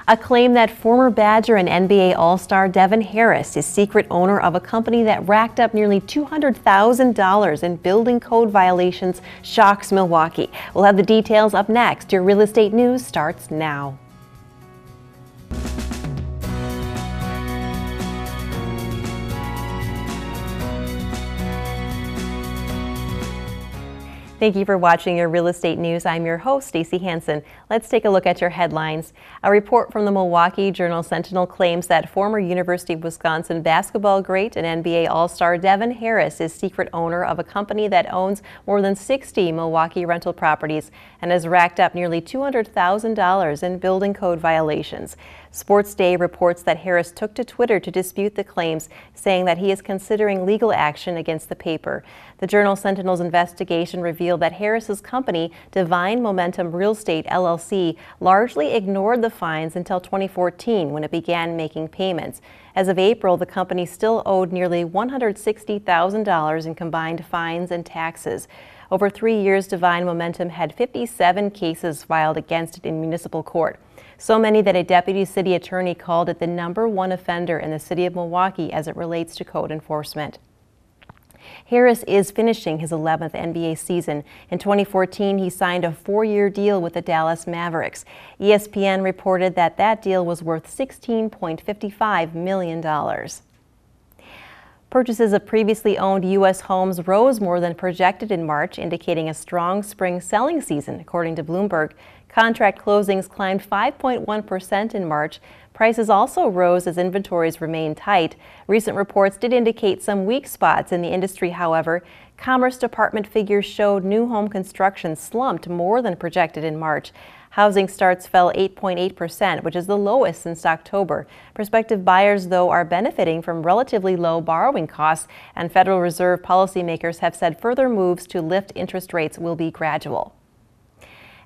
A claim that former Badger and NBA All-Star Devin Harris is secret owner of a company that racked up nearly $200,000 in building code violations shocks Milwaukee. We'll have the details up next. Your real estate news starts now. Thank you for watching your real estate news. I'm your host, Stacey Hansen. Let's take a look at your headlines. A report from the Milwaukee Journal-Sentinel claims that former University of Wisconsin basketball great and NBA All-Star Devin Harris is secret owner of a company that owns more than 60 Milwaukee rental properties and has racked up nearly $200,000 in building code violations. Sports Day reports that Harris took to Twitter to dispute the claims, saying that he is considering legal action against the paper. The Journal-Sentinel's investigation revealed that Harris's company, Divine Momentum Real Estate LLC, largely ignored the fines until 2014 when it began making payments. As of April, the company still owed nearly $160,000 in combined fines and taxes. Over 3 years, Divine Momentum had 57 cases filed against it in municipal court. So many that a deputy city attorney called it the #1 offender in the city of Milwaukee as it relates to code enforcement. Harris is finishing his 11th NBA season. In 2014, he signed a 4-year deal with the Dallas Mavericks. ESPN reported that that deal was worth $16.55 million. Purchases of previously owned U.S. homes rose more than projected in March, indicating a strong spring selling season, according to Bloomberg. Contract closings climbed 5.1% in March. Prices also rose as inventories remained tight. Recent reports did indicate some weak spots in the industry, however. Commerce Department figures showed new home construction slumped more than projected in March. Housing starts fell 8.8%, which is the lowest since October. Prospective buyers, though, are benefiting from relatively low borrowing costs, and Federal Reserve policymakers have said further moves to lift interest rates will be gradual.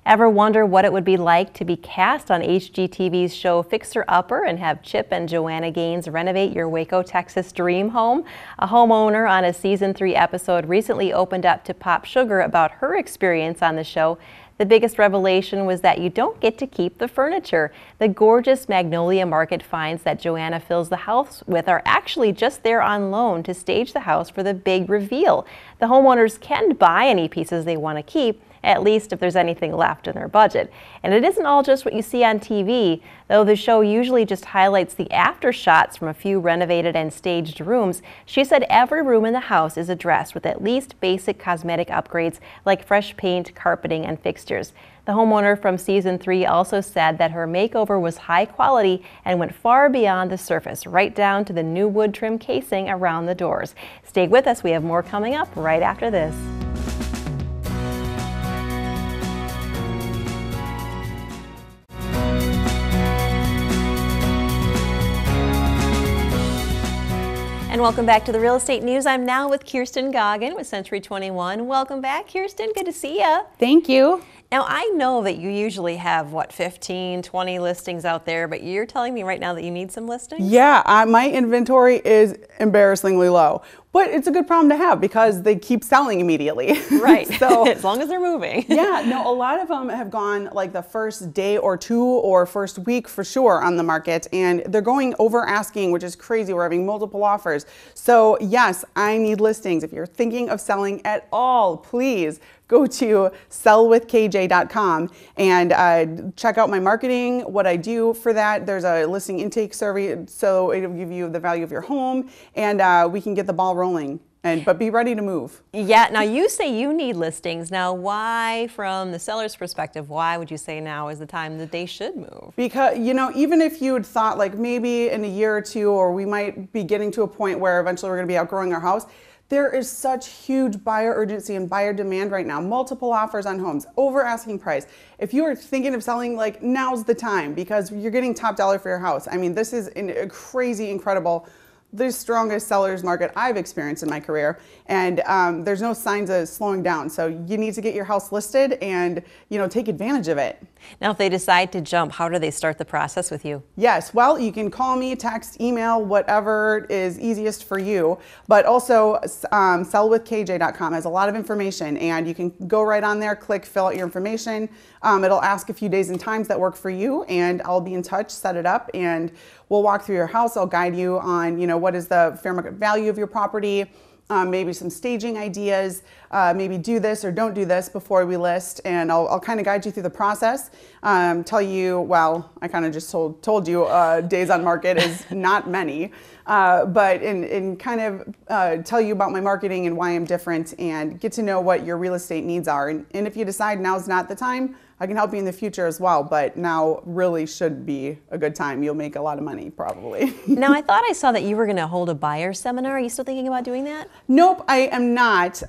Ever wonder what it would be like to be cast on HGTV's show Fixer Upper and have Chip and Joanna Gaines renovate your Waco, Texas dream home? A homeowner on a season 3 episode recently opened up to Pop Sugar about her experience on the show. The biggest revelation was that you don't get to keep the furniture. The gorgeous Magnolia Market finds that Joanna fills the house with are actually just there on loan to stage the house for the big reveal. The homeowners can buy any pieces they want to keep, at least if there's anything left in their budget. And it isn't all just what you see on TV, though the show usually just highlights the after shots from a few renovated and staged rooms. She said every room in the house is addressed with at least basic cosmetic upgrades like fresh paint, carpeting, and fixtures. The homeowner from season 3 also said that her makeover was high quality and went far beyond the surface, right down to the new wood trim casing around the doors. Stay with us, we have more coming up right after this. And welcome back to the Real Estate News. I'm now with Kirsten Goggin with Century 21. Welcome back, Kirsten. Good to see you. Thank you. Now, I know that you usually have, 15, 20 listings out there, but you're telling me right now that you need some listings? Yeah, my inventory is embarrassingly low, but it's a good problem to have because they keep selling immediately. Right, so as long as they're moving. Yeah, no, a lot of them have gone like the first day or two or first week for sure on the market, and they're going over asking, which is crazy. We're having multiple offers. So yes, I need listings. If you're thinking of selling at all, please go to sellwithkj.com and check out my marketing, what I do for that. There's a listing intake survey, so it'll give you the value of your home, and we can get the ball rolling. But be ready to move. Yeah, now you say you need listings. Now why, from the seller's perspective, why would you say now is the time that they should move? Because, you know, even if you had thought like maybe in a year or two, or we might be getting to a point where eventually we're gonna be outgrowing our house, there is such huge buyer urgency and buyer demand right now. Multiple offers on homes, over asking price. If you are thinking of selling, like, now's the time because you're getting top dollar for your house. I mean, this is a crazy, incredible the strongest sellers market I've experienced in my career, and there's no signs of slowing down. So you need to get your house listed and, you know, take advantage of it. Now, if they decide to jump, how do they start the process with you? Yes, well, you can call me, text, email, whatever is easiest for you. But also, sellwithkj.com has a lot of information, and you can go right on there, click, fill out your information. It'll ask a few days and times that work for you, and I'll be in touch, set it up, and we'll walk through your house. I'll guide you on, you know, what is the fair market value of your property. Maybe some staging ideas, maybe do this or don't do this before we list, and I'll kind of guide you through the process, tell you, well, I kind of just told you days on market is not many, but in kind of tell you about my marketing and why I'm different, and get to know what your real estate needs are. And if you decide now's not the time, I can help you in the future as well, but now really should be a good time. You'll make a lot of money, probably. Now, I thought I saw that you were going to hold a buyer seminar. Are you still thinking about doing that? Nope, I am not.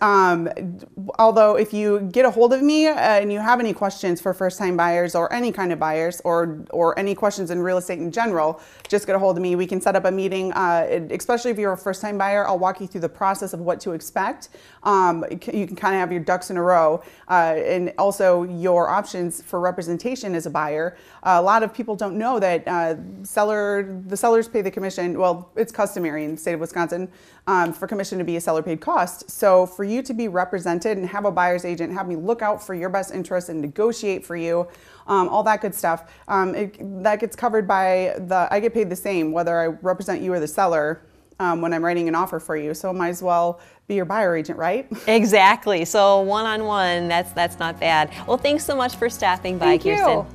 Although if you get a hold of me and you have any questions for first-time buyers or any kind of buyers, or any questions in real estate in general, just get a hold of me. We can set up a meeting, especially if you're a first-time buyer. I'll walk you through the process of what to expect. You can kind of have your ducks in a row, and also your options for representation as a buyer. A lot of people don't know that the sellers pay the commission. Well, it's customary in the state of Wisconsin for commission to be a seller paid cost. So for you to be represented and have a buyer's agent, have me look out for your best interest and negotiate for you, all that good stuff, that gets covered by I get paid the same whether I represent you or the seller when I'm writing an offer for you. So I might as well be your buyer agent, right? Exactly. So one-on-one, that's not bad. Well, thanks so much for stopping by, Kirsten. Thank you.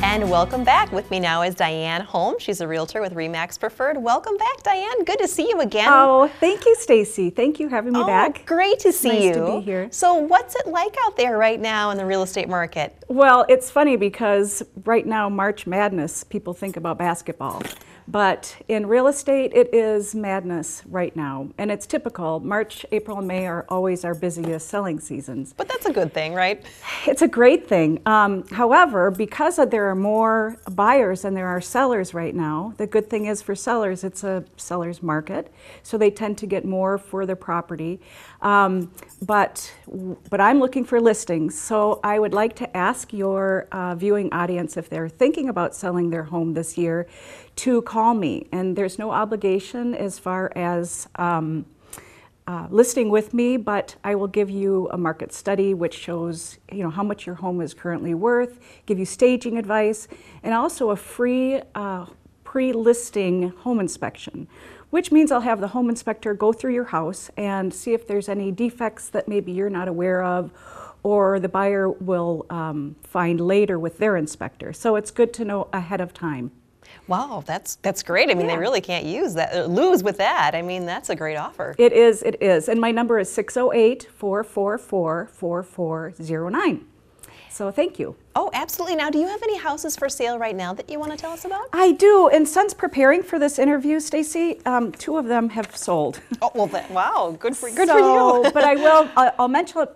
And welcome back. With me now is Diane Holmes. She's a realtor with RE/MAX Preferred. Welcome back, Diane. Good to see you again. Oh, thank you, Stacy. Thank you for having me back. Great to see you. Nice to be here. So what's it like out there right now in the real estate market? Well, it's funny because right now, March Madness, people think about basketball. But in real estate, it is madness right now. And it's typical. March, April, and May are always our busiest selling seasons. But that's a good thing, right? It's a great thing. However, because there are more buyers than there are sellers right now, the good thing is for sellers, it's a seller's market. So they tend to get more for their property. But I'm looking for listings. So I would like to ask your viewing audience, if they're thinking about selling their home this year, to call me. And there's no obligation as far as listing with me, but I will give you a market study which shows, you know, how much your home is currently worth, give you staging advice, and also a free pre-listing home inspection, which means I'll have the home inspector go through your house and see if there's any defects that maybe you're not aware of, or the buyer will find later with their inspector. So it's good to know ahead of time. Wow, that's great. I mean, they really can't lose with that. I mean, that's a great offer. It is, it is. And my number is 608-444-4409. So thank you. Oh, absolutely. Now, do you have any houses for sale right now that you want to tell us about? I do. And since preparing for this interview, Stacy, 2 of them have sold. Oh, well, wow, good for you. But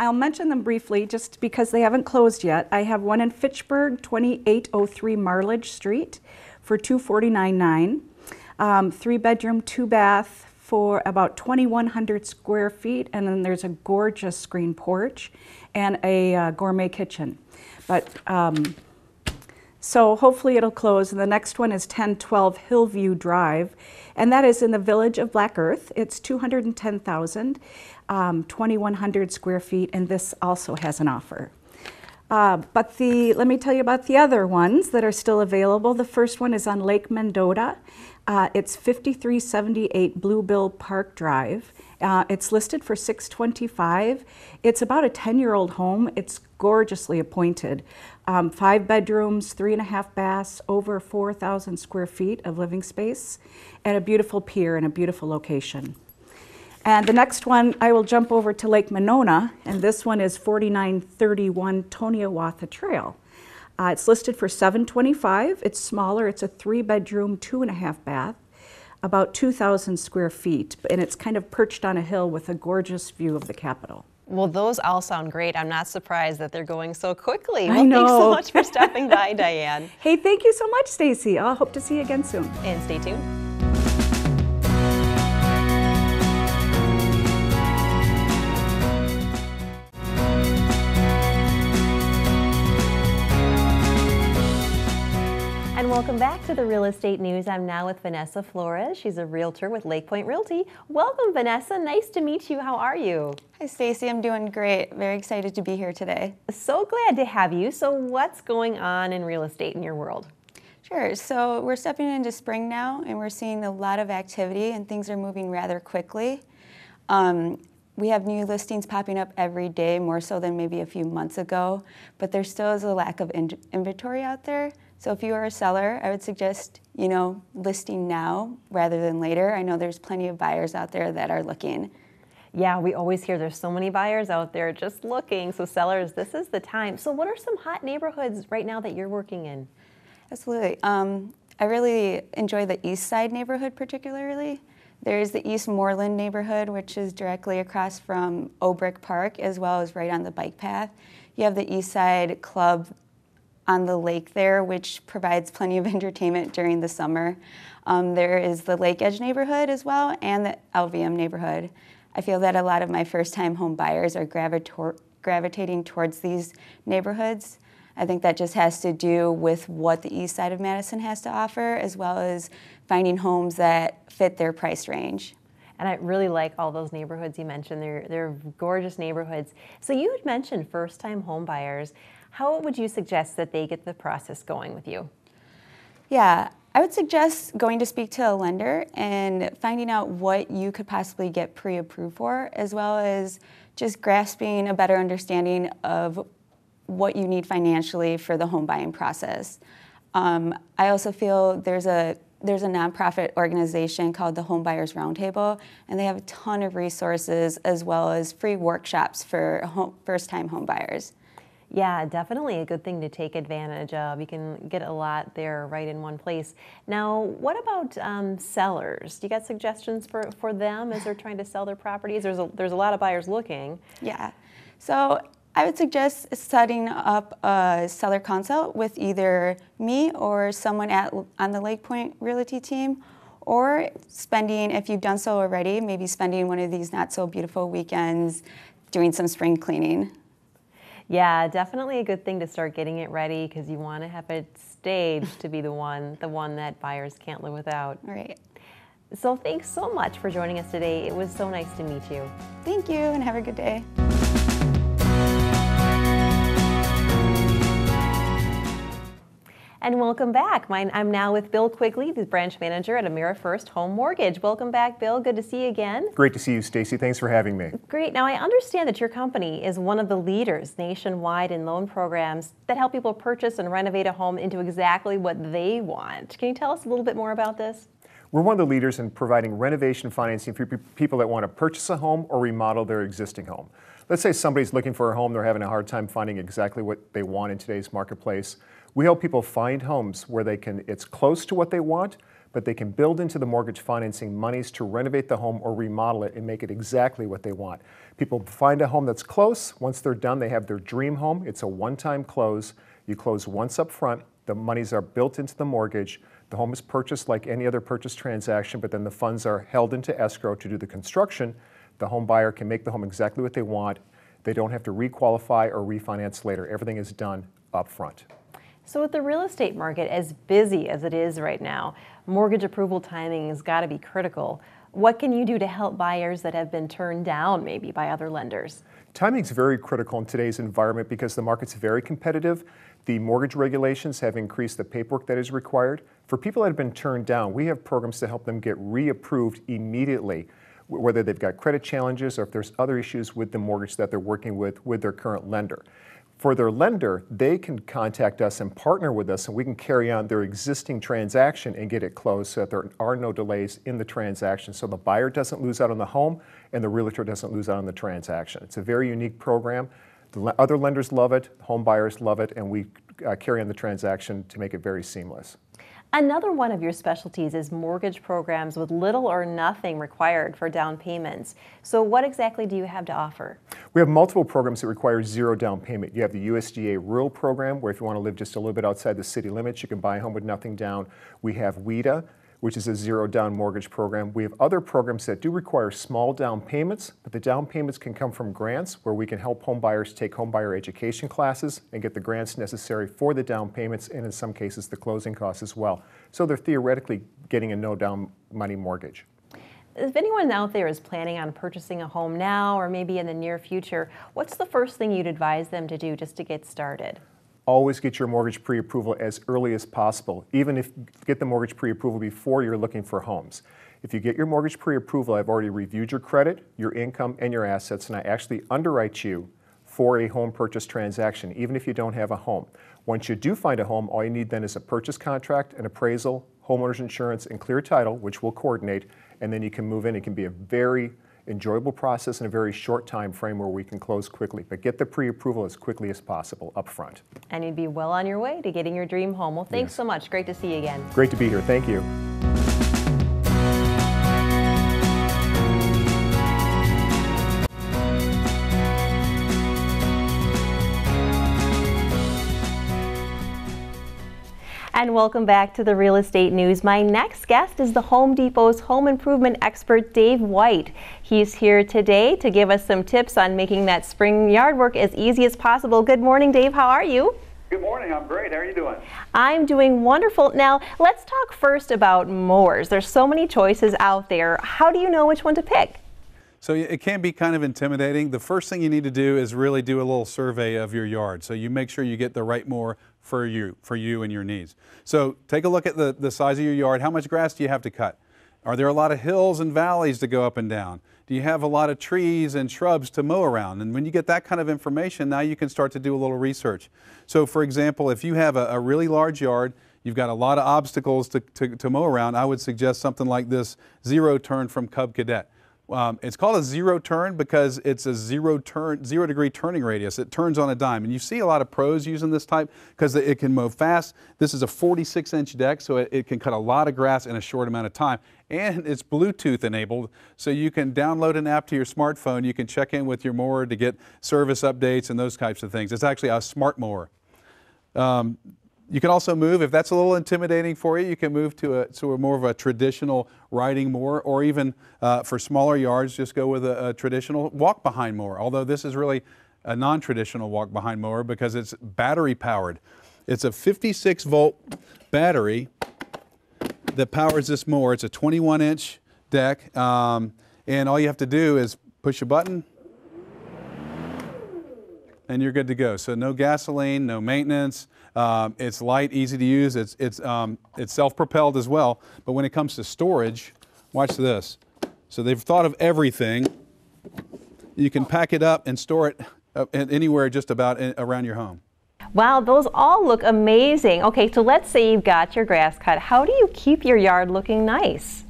I'll mention them briefly just because they haven't closed yet. I have one in Fitchburg, 2803 Marledge Street for $249,900. 3-bedroom, 2-bath for about 2,100 square feet, and then there's a gorgeous screen porch and a gourmet kitchen. But so hopefully it'll close. And the next one is 1012 Hillview Drive, and that is in the village of Black Earth. It's $210,000, 2,100 square feet, and this also has an offer. But let me tell you about the other ones that are still available. The first one is on Lake Mendota. It's 5378 Bluebill Park Drive. It's listed for $625,000. It's about a 10-year-old home. It's gorgeously appointed. 5 bedrooms, 3.5 baths, over 4,000 square feet of living space, and a beautiful pier and a beautiful location. And the next one, I will jump over to Lake Monona, and this one is 4931 Toniawatha Trail. It's listed for $725,000. It's smaller. It's a 3-bedroom, 2.5 bath, about 2,000 square feet, and it's kind of perched on a hill with a gorgeous view of the Capitol. Well, those all sound great. I'm not surprised that they're going so quickly. I Well, know. thanks so much for stopping by, Diane. Hey, thank you so much, Stacy. I'll hope to see you again soon. And stay tuned. And welcome back to the Real Estate News. I'm now with Vanessa Flores. She's a realtor with Lake Point Realty. Welcome, Vanessa. Nice to meet you. How are you? Hi, Stacy. I'm doing great. Very excited to be here today. So glad to have you. So what's going on in real estate in your world? Sure. So we're stepping into spring now, and we're seeing a lot of activity, and things are moving rather quickly. We have new listings popping up every day, more so than maybe a few months ago, but there still is a lack of inventory out there. So if you are a seller, I would suggest, listing now rather than later. I know there's plenty of buyers out there that are looking. Yeah, we always hear there's so many buyers out there just looking. So sellers, this is the time. So what are some hot neighborhoods right now that you're working in? Absolutely. I really enjoy the East Side neighborhood particularly. There's the East Moreland neighborhood, which is directly across from Obrick Park, as well as right on the bike path. You have the East Side Club on the lake there, which provides plenty of entertainment during the summer. There is the Lake Edge neighborhood as well, and the LVM neighborhood. I feel that a lot of my first-time home buyers are gravitating towards these neighborhoods. I think that just has to do with what the east side of Madison has to offer, as well as finding homes that fit their price range. And I really like all those neighborhoods you mentioned. They're gorgeous neighborhoods. So you had mentioned first-time home buyers. How would you suggest that they get the process going with you? Yeah, I would suggest going to speak to a lender and finding out what you could possibly get pre-approved for, as well as just grasping a better understanding of what you need financially for the home buying process. I also feel there's a nonprofit organization called the Home Buyers Roundtable, and they have a ton of resources as well as free workshops for first-time home buyers. Yeah, definitely a good thing to take advantage of. You can get a lot there right in one place. Now, what about sellers? Do you got suggestions for them as they're trying to sell their properties? There's a lot of buyers looking. Yeah, so I would suggest setting up a seller consult with either me or someone on the Lake Point Realty team, or spending, if you've done so already, maybe spending one of these not so beautiful weekends doing some spring cleaning. Yeah, definitely a good thing to start getting it ready, because you want to have it staged to be the one that buyers can't live without. All right. So thanks so much for joining us today. It was so nice to meet you. Thank you, and have a good day. And welcome back. I'm now with Bill Quigley, the branch manager at AmeriFirst Home Mortgage. Welcome back, Bill. Good to see you again. Great to see you, Stacy. Thanks for having me. Great. Now, I understand that your company is one of the leaders nationwide in loan programs that help people purchase and renovate a home into exactly what they want. Can you tell us a little bit more about this? We're one of the leaders in providing renovation financing for people that want to purchase a home or remodel their existing home. Let's say somebody's looking for a home, they're having a hard time finding exactly what they want in today's marketplace. We help people find homes where it's close to what they want, but they can build into the mortgage financing monies to renovate the home or remodel it and make it exactly what they want. People find a home that's close. Once they're done, they have their dream home. It's a one-time close. You close once up front. The monies are built into the mortgage. The home is purchased like any other purchase transaction, but then the funds are held into escrow to do the construction. The home buyer can make the home exactly what they want. They don't have to requalify or refinance later. Everything is done up front. So with the real estate market as busy as it is right now, mortgage approval timing has got to be critical. What can you do to help buyers that have been turned down maybe by other lenders? Timing is very critical in today's environment because the market's very competitive. The mortgage regulations have increased the paperwork that is required. For people that have been turned down, we have programs to help them get reapproved immediately, whether they've got credit challenges or if there's other issues with the mortgage that they're working with their current lender. For their lender, they can contact us and partner with us, and we can carry on their existing transaction and get it closed so that there are no delays in the transaction, so the buyer doesn't lose out on the home and the realtor doesn't lose out on the transaction. It's a very unique program. The other lenders love it, home buyers love it, and we carry on the transaction to make it very seamless. Another one of your specialties is mortgage programs with little or nothing required for down payments. So what exactly do you have to offer? We have multiple programs that require zero down payment. You have the USDA Rural Program, where if you want to live just a little bit outside the city limits, you can buy a home with nothing down. We have WIDA, which is a zero down mortgage program. We have other programs that do require small down payments, but the down payments can come from grants where we can help home buyers take home buyer education classes and get the grants necessary for the down payments and in some cases the closing costs as well. So they're theoretically getting a no down money mortgage. If anyone out there is planning on purchasing a home now or maybe in the near future, what's the first thing you'd advise them to do just to get started? Always get your mortgage pre-approval as early as possible, even if get the mortgage pre-approval before you're looking for homes. If you get your mortgage pre-approval, I've already reviewed your credit, your income, and your assets, and I actually underwrite you for a home purchase transaction, even if you don't have a home. Once you do find a home, all you need then is a purchase contract, an appraisal, homeowner's insurance, and clear title, which we'll coordinate, and then you can move in. It can be a very enjoyable process in a very short time frame where we can close quickly. But get the pre-approval as quickly as possible up front. And you'd be well on your way to getting your dream home. Well, thanks so much. Great to see you again. Great to be here. Thank you. And welcome back to the Real Estate News. My next guest is the Home Depot's home improvement expert, Dave White. He's here today to give us some tips on making that spring yard work as easy as possible. Good morning, Dave. How are you? Good morning. I'm great. How are you doing? I'm doing wonderful. Now, let's talk first about mowers. There's so many choices out there. How do you know which one to pick? So it can be kind of intimidating. The first thing you need to do is really do a little survey of your yard. So you make sure you get the right mower for you and your needs. So take a look at the size of your yard. How much grass do you have to cut? Are there a lot of hills and valleys to go up and down? Do you have a lot of trees and shrubs to mow around? And when you get that kind of information, now you can start to do a little research. So for example, if you have a really large yard, you've got a lot of obstacles to mow around, I would suggest something like this zero turn from Cub Cadet. It's called a zero turn because it's a zero degree turning radius. It turns on a dime. And you see a lot of pros using this type because it can mow fast. This is a 46-inch deck, so it can cut a lot of grass in a short amount of time. And it's Bluetooth enabled, so you can download an app to your smartphone. You can check in with your mower to get service updates and those types of things. It's actually a smart mower. You can also move, if that's a little intimidating for you, you can move to a more of a traditional riding mower, or even for smaller yards, just go with a traditional walk-behind mower. Although this is really a non-traditional walk-behind mower because it's battery powered. It's a 56-volt battery that powers this mower. It's a 21-inch deck, and all you have to do is push a button, and you're good to go. So no gasoline, no maintenance. It's light, easy to use. It's self-propelled as well. But when it comes to storage, watch this. So they've thought of everything. You can pack it up and store it anywhere just about around your home. Wow, those all look amazing. Okay, so let's say you've got your grass cut. How do you keep your yard looking nice?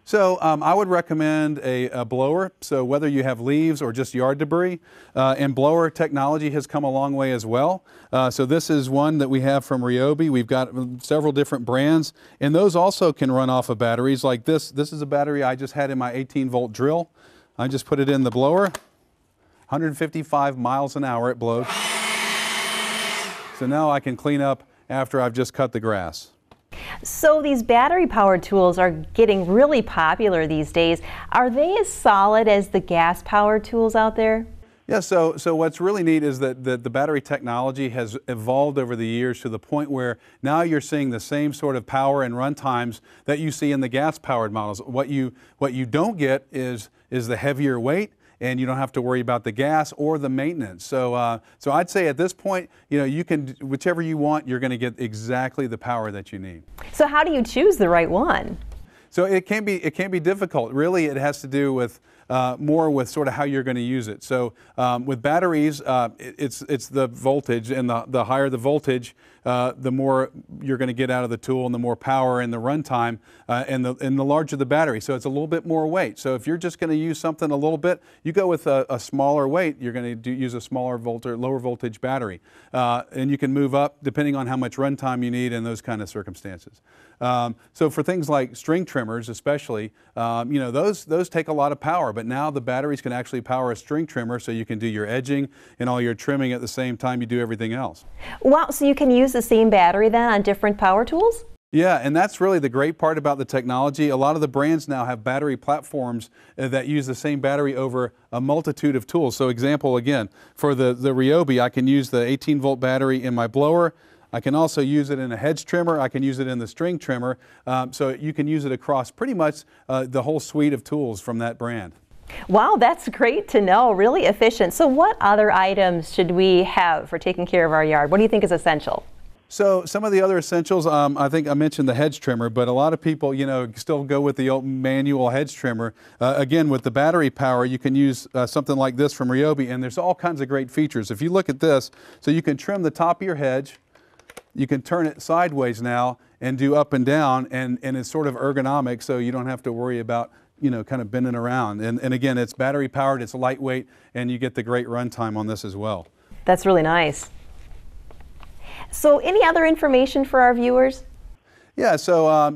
So I would recommend a blower. So whether you have leaves or just yard debris, and blower technology has come a long way as well. So this is one that we have from Ryobi. We've got several different brands, and those also can run off of batteries like this. This is a battery I just had in my 18-volt drill. I just put it in the blower. 155 miles an hour it blows. So now I can clean up after I've just cut the grass. So these battery-powered tools are getting really popular these days. Are they as solid as the gas-powered tools out there? Yeah, so what's really neat is that the battery technology has evolved over the years to the point where now you're seeing the same sort of power and run times that you see in the gas-powered models. What you don't get is the heavier weight, and you don't have to worry about the gas or the maintenance. So so I'd say at this point, you can, whichever you want, you're going to get exactly the power that you need. So how do you choose the right one? So it can be difficult. Really, it has to do with more with sort of how you're going to use it. So with batteries, it's the voltage, and the higher the voltage, the more you're going to get out of the tool, and the more power and the runtime, and the larger the battery. So it's a little bit more weight. So if you're just going to use something a little bit, you go with a smaller weight. You're going to use a smaller lower voltage battery, and you can move up depending on how much runtime you need in those kind of circumstances. So for things like string trimmers, especially, those take a lot of power. But now the batteries can actually power a string trimmer, so you can do your edging and all your trimming at the same time you do everything else. Wow, so you can use the same battery then on different power tools? Yeah, and that's really the great part about the technology. A lot of the brands now have battery platforms that use the same battery over a multitude of tools. So example again, for the Ryobi, I can use the 18-volt battery in my blower. I can also use it in a hedge trimmer. I can use it in the string trimmer. So you can use it across pretty much the whole suite of tools from that brand. Wow, that's great to know. Really efficient. So what other items should we have for taking care of our yard? What do you think is essential? So some of the other essentials, I think I mentioned the hedge trimmer, but a lot of people, still go with the old manual hedge trimmer. Again, with the battery power, you can use something like this from Ryobi, and there's all kinds of great features. If you look at this, so you can trim the top of your hedge, you can turn it sideways now and do up and down, and it's sort of ergonomic, so you don't have to worry about kind of bending around. And again, it's battery powered, it's lightweight, and you get the great runtime on this as well. That's really nice. So any other information for our viewers? Yeah, so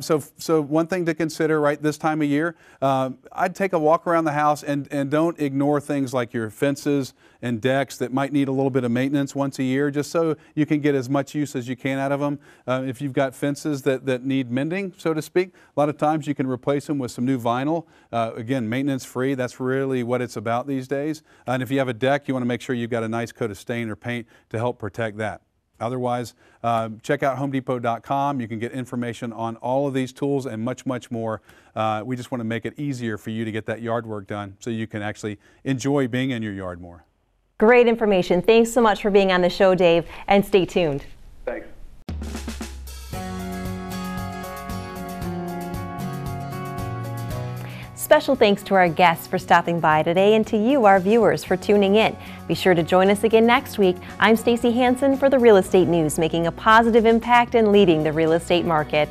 one thing to consider right this time of year, I'd take a walk around the house and don't ignore things like your fences and decks that might need a little bit of maintenance once a year, just so you can get as much use as you can out of them. If you've got fences that need mending, so to speak, a lot of times you can replace them with some new vinyl. Again, maintenance free, that's really what it's about these days. And if you have a deck, you want to make sure you've got a nice coat of stain or paint to help protect that. Otherwise, check out homedepot.com. You can get information on all of these tools and much, much more. We just want to make it easier for you to get that yard work done so you can actually enjoy being in your yard more. Great information. Thanks so much for being on the show, Dave, and stay tuned. Thanks. Special thanks to our guests for stopping by today, and to you, our viewers, for tuning in. Be sure to join us again next week. I'm Stacy Hansen for the Real Estate News, making a positive impact and leading the real estate market.